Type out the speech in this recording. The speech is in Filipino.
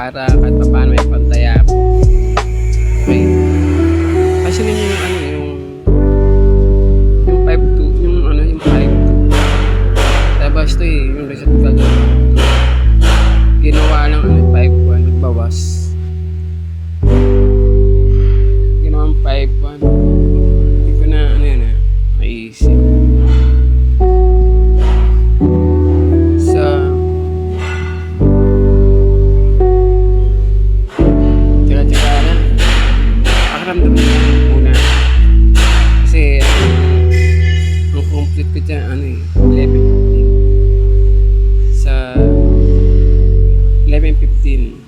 para kahit pa paano may pantaya ako. Okay. Kasi yun yung ano yung 5-2, yung ano yung 5-2. Tapos ito yung reset color. Ginawa lang ano 5-1, nagbawas. Ginawa 5-1. Hindi ko na ano yun naisip. Pakiramdam mo muna. Kasi ang complete ko dyan 11:15 sa 11:15